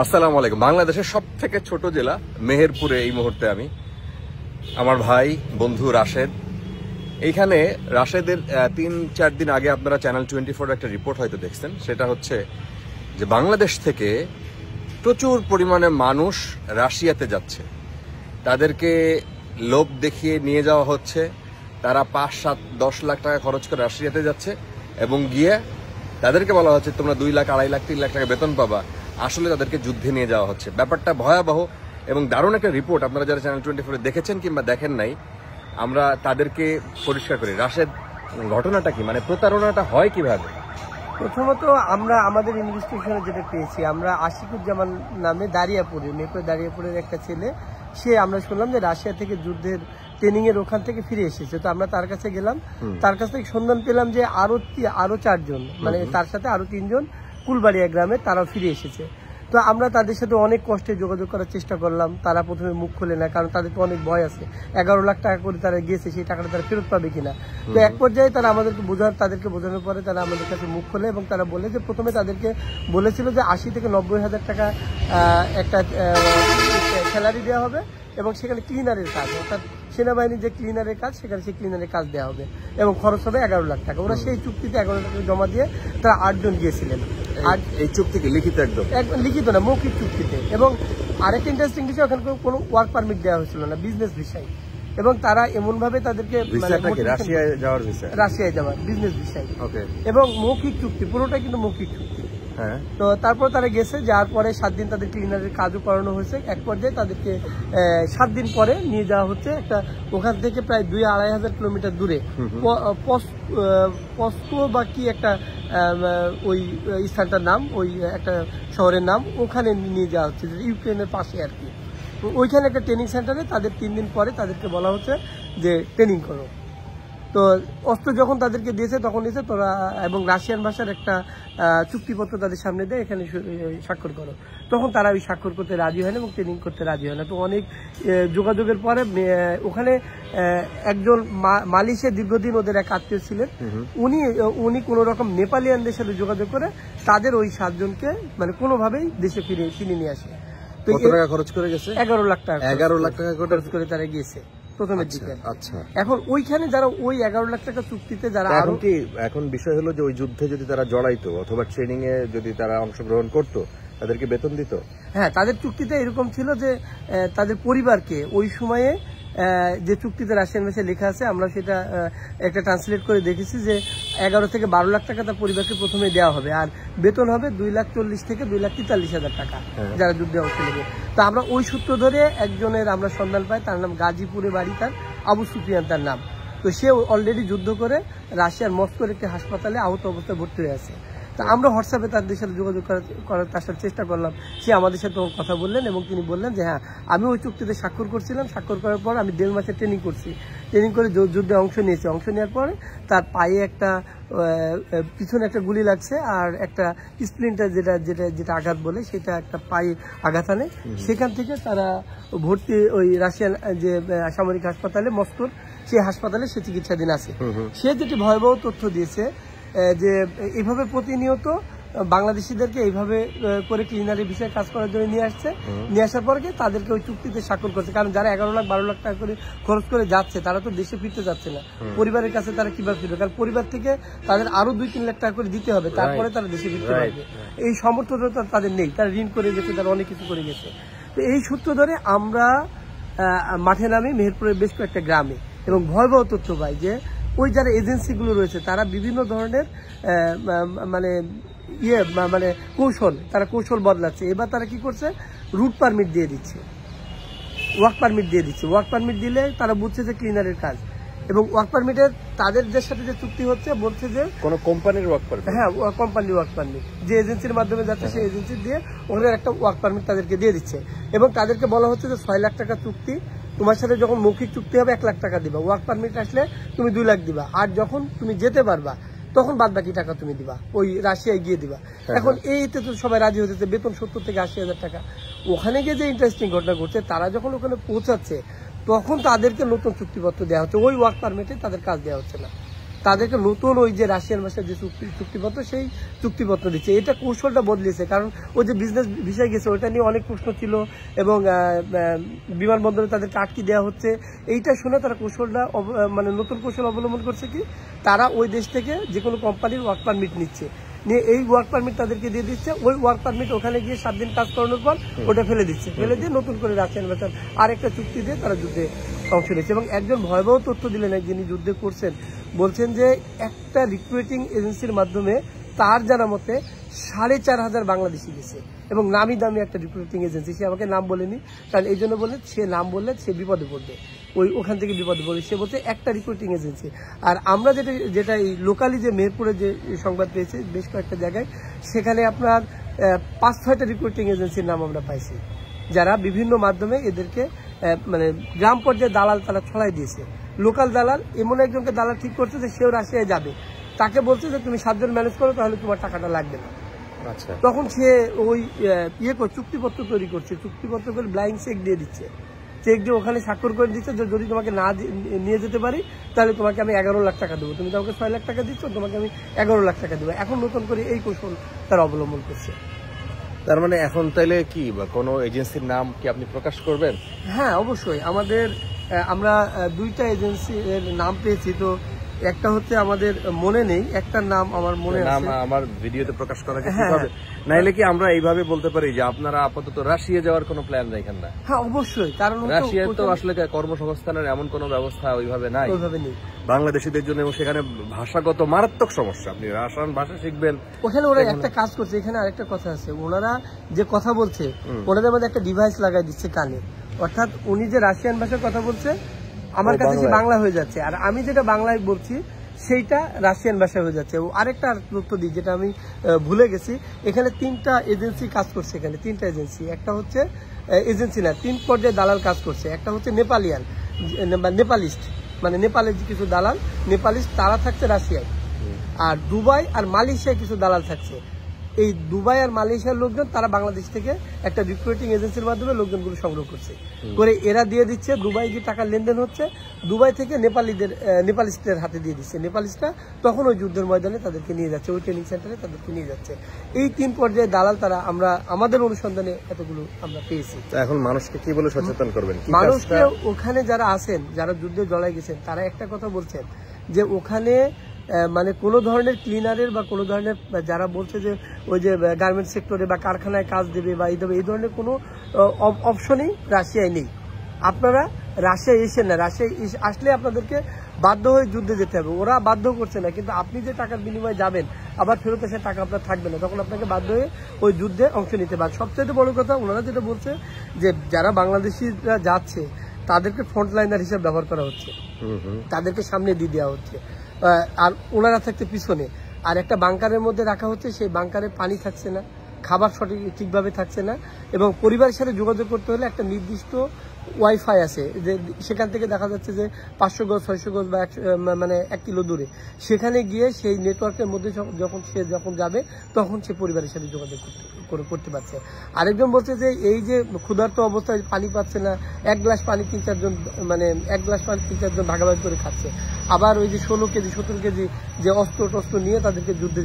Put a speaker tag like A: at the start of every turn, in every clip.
A: আসসালামু আলাইকুম। বাংলাদেশের সব থেকে ছোট জেলা মেহেরপুরে এই মুহূর্তে আমি, আমার ভাই বন্ধু রাশেদ। এইখানে রাশেদের 3-4 দিন আগে আপনারা চ্যানেল 24 একটা রিপোর্ট হয়তো দেখছেন। সেটা হচ্ছে যে বাংলাদেশ থেকে প্রচুর পরিমাণে মানুষ রাশিয়াতে যাচ্ছে, তাদেরকে লোভ দেখিয়ে নিয়ে যাওয়া হচ্ছে। তারা 5-7-10 লাখ টাকা খরচ করে রাশিয়াতে যাচ্ছে এবং গিয়ে তাদেরকে বলা হচ্ছে তোমরা 2 লাখ, 2.5 লাখ, 3 লাখ টাকা বেতন পাবা। আসলে তাদেরকে যুদ্ধে নিয়ে যাওয়া হচ্ছে। ব্যাপারটা ভয়াবহ এবং দারুণ একটা রিপোর্ট। আপনারা যারা চ্যানেল 24 দেখেছেন কিংবা দেখেন নাই, আমরা তাদেরকে পরিষ্কার করি। রাশেদ, ঘটনাটা কি, মানে প্রতারণাটা হয় কিভাবে?
B: প্রথমত আমরা আমাদের ইনভেস্টিগেশনে যেটা পেয়েছি, আমরা আশিকুজ্জামান নামে দাঁড়িয়াপুরের একটা ছেলে, সে আমরা শুনলাম যে রাশিয়া থেকে যুদ্ধের ট্রেনিং এর ওখান থেকে ফিরে এসেছে। তো আমরা তার কাছে গেলাম, তার কাছ থেকে সন্ধান পেলাম যে আরো 4 জন, মানে তার সাথে আরো 3 জন কুলবাড়িয়া গ্রামে তারাও ফিরে এসেছে। তো আমরা তাদের সাথে অনেক কষ্টে যোগাযোগ করার চেষ্টা করলাম। তারা প্রথমে মুখ খোলে না, কারণ তাদের তো অনেক ভয় আছে। 11 লাখ টাকা করে তারা গিয়েছে, সেই টাকাটা তারা ফেরত পাবে কিনা। তো এক পর্যায়ে তারা তাদেরকে বোঝানোর পরে তারা আমাদের কাছে মুখ খোলে এবং তারা বলে যে প্রথমে তাদেরকে বলেছিল যে 80 থেকে 90 হাজার টাকা একটা স্যালারি দেওয়া হবে এবং সেখানে ক্লিনারের কাজ, অর্থাৎ সেনাবাহিনীর যে ক্লিনারের কাজ, সেখানে সেই ক্লিনারের কাজ দেওয়া হবে এবং খরচ হবে 11 লাখ টাকা। ওরা সেই চুক্তিতে 11 লাখ টাকা জমা দিয়ে তারা 8 জন গিয়েছিলেন।
A: আর এই চুক্তিকে লিখিত, একদম
B: লিখিত না, মৌখিক চুক্তিতে। এবং আরেকটা ইন্টারেস্টিং বিষয়, ওখানে কোনো ওয়ার্ক পারমিট দেওয়া হয়েছিল না, বিজনেস ভিসায়। এবং তারা এমন ভাবে তাদেরকে
A: রাশিয়ায় যাওয়ার
B: বিজনেস ভিসায় এবং মৌখিক চুক্তি, পুরোটাই কিন্তু মৌখিক চুক্তি। তো তারপর তারা গেছে, যাওয়ার পরে 7 দিন তাদের ক্লিনারের কাজও করানো হয়েছে। এক পর্যায়ে তাদেরকে 7 দিন পরে নিয়ে যাওয়া হচ্ছে একটা, ওখান থেকে প্রায় 2-2.5 হাজার কিলোমিটার দূরে পস্কো বা কি একটা ওই স্থানটার নাম, ওই একটা শহরের নাম, ওখানে নিয়ে যাওয়া হচ্ছে, ইউক্রেনের পাশে আর কি। ওইখানে একটা ট্রেনিং সেন্টারে তাদের 3 দিন পরে তাদেরকে বলা হচ্ছে যে ট্রেনিং করো। তো অস্ত্র যখন তাদেরকে দিয়েছে তখন দিয়েছে তোরা, এবং রাশিয়ান ভাষার একটা চুক্তিপত্র তাদের সামনে দেয়, এখানে স্বাক্ষর করো। তখন তারা ওই স্বাক্ষর করতে রাজি হয় না এবং ট্রেনিং করতে রাজি হয় না। তো অনেক যোগাযোগের পরে ওখানে একজন মালয়েশিয়া দীর্ঘদিন ওদের এক আত্মীয় ছিলেন, উনি কোন রকম নেপালিয়ানদের সাথে যোগাযোগ করে তাদের ওই 7 জনকে মানে কোনোভাবেই দেশে ফিরে নিয়ে আসে।
A: তো কত টাকা খরচ করে গেছে?
B: 11 লাখ টাকা।
A: 11 লাখ টাকা
B: খরচ করে তারা গিয়েছে প্রথমের দিকে।
A: আচ্ছা,
B: এখন ওইখানে যারা ওই 11 লাখ টাকা চুক্তিতে যারা
A: এখন বিষয় হলো যে ওই যুদ্ধে যদি তারা জড়াইতো অথবা ট্রেনিং এ যদি তারা অংশগ্রহণ করতো, তাদেরকে বেতন দিত।
B: হ্যাঁ, তাদের চুক্তিতে এরকম ছিল যে তাদের পরিবারকে ওই সময়ে যে চুক্তিতে রাশিয়ান ভাষায় লেখা আছে, আমরা সেটা একটা ট্রান্সলেট করে দেখেছি যে 11 থেকে 12 লাখ টাকা তার পরিবারকে প্রথমে দেওয়া হবে, আর বেতন হবে 2,40,000 থেকে 2,43,000 টাকা যারা যুদ্ধে অংশ নেবে। তো আমরা ওই সূত্র ধরে একজনের আমরা সন্ধান পাই, তার নাম গাজীপুরে বাড়ি, তার আবু সুফিয়ান তার নাম। তো সে অলরেডি যুদ্ধ করে রাশিয়ার মস্কোর একটি হাসপাতালে আহত অবস্থায় ভর্তি হয়ে আছে। তো আমরা হোয়াটসঅ্যাপে তাদের সাথে যোগাযোগ করার তার সাথে চেষ্টা করলাম। সে আমাদের সাথে কথা বললেন এবং তিনি বললেন যে হ্যাঁ, আমি ওই চুক্তিতে স্বাক্ষর করছিলাম, স্বাক্ষর করার পর আমি 1.5 মাসের ট্রেনিং করছি, ট্রেনিং করে যুদ্ধে অংশ নিয়েছি। অংশ নেওয়ার পরে তার পায়ে একটা পিছনে একটা গুলি লাগছে আর একটা স্প্লিন্টার যেটা আঘাত বলে, সেটা একটা পায়ে আঘাত আনে। সেখান থেকে তারা ভর্তি ওই রাশিয়ান যে সামরিক হাসপাতালে, মস্কোর সেই হাসপাতালে সে চিকিৎসাধীন আছে। সে যেটি ভয়াবহ তথ্য দিয়েছে যে এইভাবে প্রতিনিয়ত বাংলাদেশিদেরকে এইভাবে করে ক্লিনারের বিষয়ে কাজ করার জন্য নিয়ে আসার পরে তাদেরকে ওই চুক্তিতে স্বাক্ষর করছে। কারণ যারা 11 লাখ 12 লাখ টাকা করে খরচ করে যাচ্ছে, তারা তো দেশে ফিরতে যাচ্ছে না, পরিবারের কাছে তারা কিভাবে ফিরবে? কারণ পরিবার থেকে তাদের আরো 2-3 লাখ টাকা করে দিতে হবে, তারপরে তারা দেশে ফিরতে পারবে। এই সামর্থ্যটা তাদের নেই, তারা ঋণ করে গেছে, তারা অনেক কিছু করে গেছে। তো এই সূত্র ধরে আমরা মাঠে নামি মেহেরপুরের বেশ কয়েকটা গ্রামে এবং ভয়াবহ তথ্য পাই যে ওই যারা এজেন্সিগুলো রয়েছে তারা বিভিন্ন ধরনের কৌশল বদলাচ্ছে। এবার তারা কি করছে, রুট পারমিট দিয়ে দিচ্ছে, ওয়ার্ক পারমিট দিয়ে দিচ্ছে। ওয়ার্ক পারমিট দিলে তারা বুঝছে যে ক্লিনারের কাজ, এবং ওয়ার্ক পারমিটের তাদের সাথে যে চুক্তি হচ্ছে, বলছে যে
A: কোন কোম্পানির ওয়ার্ক পারমিট,
B: হ্যাঁ কোম্পানির ওয়ার্ক পারমিট, যে এজেন্সির মাধ্যমে যাচ্ছে সেই এজেন্সি দিয়ে ওখানে একটা ওয়ার্ক পারমিট তাদেরকে দিয়ে দিচ্ছে। এবং তাদেরকে বলা হচ্ছে যে 6 লাখ টাকা চুক্তি, তোমার সাথে যখন মৌখিক চুক্তি হবে 1 লাখ টাকা দিবা, ওয়ার্ক পারমিট আসলে তুমি 2 লাখ দিবা, আর যখন তুমি যেতে পারবা তখন বাদ বাকি টাকা তুমি দিবা, ওই রাশিয়ায় গিয়ে দিবা। এখন এইতে তো সবাই রাজি হতেছে, বেতন 70 থেকে 80 হাজার টাকা। ওখানে গিয়ে যে ইন্টারেস্টিং ঘটনা ঘটছে, তারা যখন ওখানে পৌঁছাচ্ছে তখন তাদেরকে নতুন চুক্তিপত্র দেওয়া হচ্ছে, ওই ওয়ার্ক পারমিটে তাদের কাজ দেওয়া হচ্ছে না। তাদেরকে নতুন ওই যে রাশিয়ান ভাষার যে চুক্তিপত্র সেই চুক্তিপত্র দিচ্ছে। এটা কৌশলটা বদলেছে, কারণ ওই যে বিজনেস ভিসায় গেছে ওইটা নিয়ে অনেক প্রশ্ন ছিল এবং বিমানবন্দরে তাদেরকে আটকে দেওয়া হচ্ছে। এইটা শুনে তারা কৌশলটা মানে নতুন কৌশল অবলম্বন করছে কি, তারা ওই দেশ থেকে যে কোনো কোম্পানির ওয়ার্ক পারমিট নিচ্ছে, নিয়ে এই ওয়ার্ক পারমিট তাদেরকে দিয়ে দিচ্ছে। ওই ওয়ার্ক পারমিট ওখানে গিয়ে 7 দিন কাজ করানোর পর ওটা ফেলে দিচ্ছে, ফেলে দিয়ে নতুন করে রাশিয়ান ভাষার আরেকটা চুক্তি দিয়ে তারা যুদ্ধে অংশ নিচ্ছে। এবং একজন ভয়াবহ তথ্য দিলেন, যিনি যুদ্ধে করছেন, বলছেন যে একটা রিক্রুটিং এজেন্সির মাধ্যমে তার জানা মতে 4,500 বাংলাদেশি গেছে, এবং নামি দামি একটা রিক্রুটিং এজেন্সি। সে আমাকে নাম বলেনি, কারণ এই জন্য বললেন সে নাম বললে সে বিপদে পড়বে, ওখান থেকে বিপদে পড়বে। সে বলছে একটা রিক্রুটিং এজেন্সি। আর আমরা যেটা এই লোকালি যে মেহেরপুরে যে সংবাদ পেয়েছি বেশ কয়েকটা জায়গায়, সেখানে আপনার 5-6টা রিক্রুটিং এজেন্সির নাম আমরা পাইছি, যারা বিভিন্ন মাধ্যমে এদেরকে মানে গ্রাম পর্যায়ে দালাল তারা ছড়াই দিয়েছে। লোকাল দালাল এমন একজনকে দালাল ঠিক করছে যে সেও রাশিয়ায় যাবে, তাকে বলছে যে তুমি 7 জন ম্যানেজ করো, তাহলে তোমার টাকাটা লাগবে না।
A: আচ্ছা,
B: তখন সে ওই চুক্তিপত্র তৈরি করছে, চুক্তিপত্র করে ব্লাইং চেক দিয়ে দিচ্ছে, চেক দিয়ে ওখানে স্বাক্ষর করে দিচ্ছে যে যদি তোমাকে না নিয়ে যেতে পারি তাহলে তোমাকে আমি 11 লাখ টাকা দেবো, তুমি তোমাকে 6 লাখ টাকা দিচ্ছ, তোমাকে আমি 11 লাখ টাকা দেবো। এখন নতুন করে এই কৌশল তারা অবলম্বন করছে।
A: তার মানে এখন তাইলে কি বা কোনো এজেন্সির নাম কি আপনি প্রকাশ করবেন?
B: হ্যাঁ, অবশ্যই। আমরা 2টা এজেন্সির নাম পেয়েছি, তো একটা হচ্ছে আমাদের মনে নেই, একটার নাম আমার মনে আছে।
A: নাম আমার ভিডিওতে প্রকাশ করা কি ঠিক হবে? নাইলে কি আমরা এইভাবে বলতে পারি যে আপনারা আপাতত রাশিয়া যাওয়ার কোনো প্ল্যান রাখেন না?
B: হ্যাঁ, অবশ্যই, কারণ
A: রাশিয়ায় তো আসলে কর্মসংস্থানের এমন কোনো ব্যবস্থা ওইভাবে নাই বাংলাদেশিদের জন্য, এবং সেখানে ভাষাগত মারাত্মক সমস্যা। আপনি রাশিয়ান ভাষা শিখবেন,
B: ওখানে ওরা একটা কাজ করছে। এখানে আরেকটা কথা আছে, ওনারা যে কথা বলছে ওনাদের মধ্যে একটা ডিভাইস লাগাই দিচ্ছে কানে, অর্থাৎ উনি যে রাশিয়ান ভাষায় কথা বলছে আমার কাছে সে বাংলা হয়ে যাচ্ছে, আর আমি যেটা বাংলায় বলছি সেইটা রাশিয়ান ভাষা হয়ে যাচ্ছে। আরেকটা তথ্য দিই যেটা আমি ভুলে গেছি, এখানে 3টা এজেন্সি কাজ করছে। এখানে 3টা এজেন্সি, একটা হচ্ছে এজেন্সি না, 3 পর্যায়ে দালাল কাজ করছে। একটা হচ্ছে নেপালিয়ান বা নেপালিস্ট, মানে নেপালের যে কিছু দালাল নেপালিস্ট, তারা থাকছে রাশিয়ায়, আর দুবাই আর মালয়েশিয়ায় কিছু দালাল থাকছে। এই দুবাই আর মালয়েশিয়ার লোকজন তারা বাংলাদেশ থেকে একটা রিক্রুটিং এজেন্সির মাধ্যমে লোকজনগুলো সংগ্রহ করছে, করে এরা দিয়ে দিচ্ছে। দুবাই গিয়ে টাকার লেনদেন হচ্ছে, দুবাই থেকে নেপালিস্টদের হাতে দিয়ে দিচ্ছে। নেপালিস্টরা তখন ওই যুদ্ধের ময়দানে তাদেরকে নিয়ে যাচ্ছে, ওই ট্রেনিং সেন্টারে তাদেরকে নিয়ে যাচ্ছে। এই 3 পর্যায়ে দালাল তারা আমাদের অনুসন্ধানে এতগুলো আমরা পেয়েছি।
A: এখন মানুষকে কি বলে সচেতন করবেন?
B: মানুষকে ওখানে যারা আছেন, যারা যুদ্ধে জড়ায় গেছেন, তারা একটা কথা বলছেন যে ওখানে মানে কোনো ধরনের ক্লিনারের বা কোনো ধরনের যারা বলছে যে ওই যে গার্মেন্টস সেক্টরে বা কারখানায় কাজ দেবে বা এই ধরনের কোনো অপশনই রাশিয়ায় নেই। আপনারা রাশিয়ায় এসেন না, রাশিয়ায় আসলে আপনাদেরকে বাধ্য হয়ে যুদ্ধে যেতে হবে। ওরা বাধ্য করছে না, কিন্তু আপনি যে টাকার বিনিময়ে যাবেন আবার ফেরত এসে টাকা আপনার থাকবে না, তখন আপনাকে বাধ্য হয়ে ওই যুদ্ধে অংশ নিতে পারেন। সবচেয়ে বড় কথা ওনারা যেটা বলছে যে যারা বাংলাদেশিরা যাচ্ছে তাদেরকে ফ্রন্ট লাইনার হিসেবে ব্যবহার করা হচ্ছে, তাদেরকে সামনে দিয়ে দেওয়া হচ্ছে, আর ওনারা থাকতে পিছনে, আর একটা বাংকারের মধ্যে রাখা হচ্ছে। সেই বাংকারে পানি থাকছে না, খাবার ঠিকভাবে থাকছে না, এবং পরিবারের সাথে যোগাযোগ করতে হলে একটা নির্দিষ্ট ওয়াইফাই আছে, যে সেখান থেকে দেখা যাচ্ছে যে 500 গজ 600 গজ বা মানে 1 কিলো দূরে, সেখানে গিয়ে সেই নেটওয়ার্কের মধ্যে যখন যাবে তখন সে পরিবারের সাথে যোগাযোগ করতে পারছে। আরেকজন বলছে যে এই যে ক্ষুধার্ত অবস্থায় পানি পাচ্ছে না, 1 গ্লাস পানি 3-4 জন মানে 1 গ্লাস পানি 3-4 জন ভাগাভাগি করে খাচ্ছে। আবার ওই যে 16 কেজি 17 কেজি যে অস্ত্র নিয়ে তাদেরকে যুদ্ধে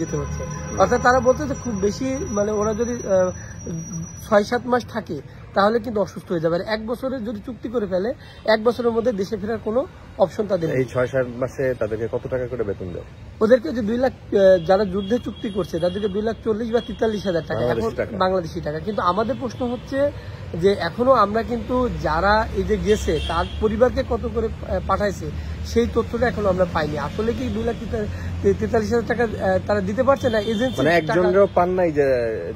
B: যেতে হচ্ছে। অর্থাৎ তারা বলছে যে খুব বেশি মানে ওরা যদি 6-7 মাস থাকে তাহলে কিন্তু অসুস্থ হয়ে যাবে। আর 1 বছরের যদি চুক্তি করে ফেলে 1 বছরের মধ্যে দেশে ফেরার কোনো অপশন তাদের নেই।
A: এই 6-7 মাসে তাদেরকে কত টাকা করে বেতন দেয়?
B: ওদেরকে যে 2 লাখ, যারা যুদ্ধে চুক্তি করছে তাদেরকে 2,40,000 বা 43,000 টাকা এখন বাংলাদেশি টাকা। কিন্তু আমাদের প্রশ্ন হচ্ছে যে এখনো আমরা কিন্তু যারা এই যে গেছে তার পরিবারকে কত করে পাঠাইছে সেই তথ্যটা এখনো আমরা পাইনি। আসলে কি 2,43,000 টাকা তারা দিতে পারছে না? এজেন্সি
A: মানে একজনেরও পান নাই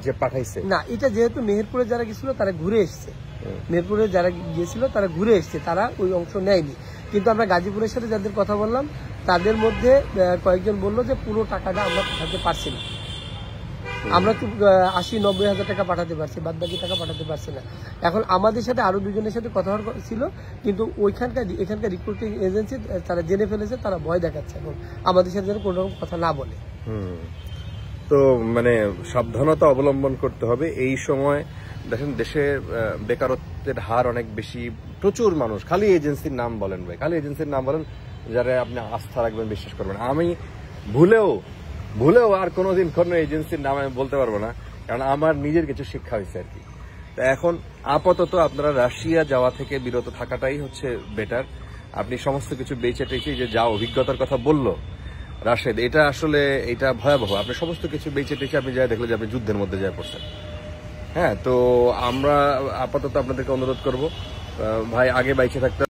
A: যে পাঠাইছে
B: না। এটা যেহেতু মেহেরপুরে যারা গেছিল তারা ঘুরে এসছে, মেহেরপুরে যারা গিয়েছিল তারা ঘুরে এসছে, তারা ওই অংশ নেয়নি। কিন্তু আমরা গাজীপুরের সাথে যাদের কথা বললাম তাদের মধ্যে কয়েকজন বললো যে পুরো টাকাটা আমরা পাঠাতে পারছি না, আমরা তো 80-90 হাজার টাকা পাঠাতে পারছি, বাদ বাকি টাকা পাঠাতে পারছি না। এখন আমাদের সাথে আরো 2 জনের সাথে কথা ছিল, কিন্তু এখানকার রিক্রুটিং এজেন্সি তারা জেনে ফেলেছে, তারা ভয় দেখাচ্ছে এখন আমাদের সাথে যেন কোনো রকম কথা না বলে।
A: তো মানে সাবধানতা অবলম্বন করতে হবে এই সময়। দেখেন দেশে বেকারত্বের হার অনেক বেশি, প্রচুর মানুষ। খালি এজেন্সির নাম বলেন ভাই, খালি এজেন্সির নাম বলেন, যারা আপনি আস্থা রাখবেন, বিশ্বাস করবেন। আমি ভুলেও আর কোনোদিন কোনো এজেন্সির নাম আমি বলতে পারবো না, কারণ আমার নিজের কিছু শিক্ষা হয়েছে আর কি। তো এখন আপাতত আপনারা রাশিয়া যাওয়া থেকে বিরত থাকাটাই হচ্ছে বেটার। আপনি সমস্ত কিছু বেঁচে টেচে যে যা অভিজ্ঞতার কথা বললো রাশেদ, এটা ভয়াবহ। আপনি সমস্ত কিছু বেঁচে টেচে আপনি যা দেখলে যে আপনি যুদ্ধের মধ্যে যা পড়ছেন। হ্যাঁ, তো আমরা আপাতত আপনাদেরকে অনুরোধ করবো, ভাই আগে বাইচে থাকতে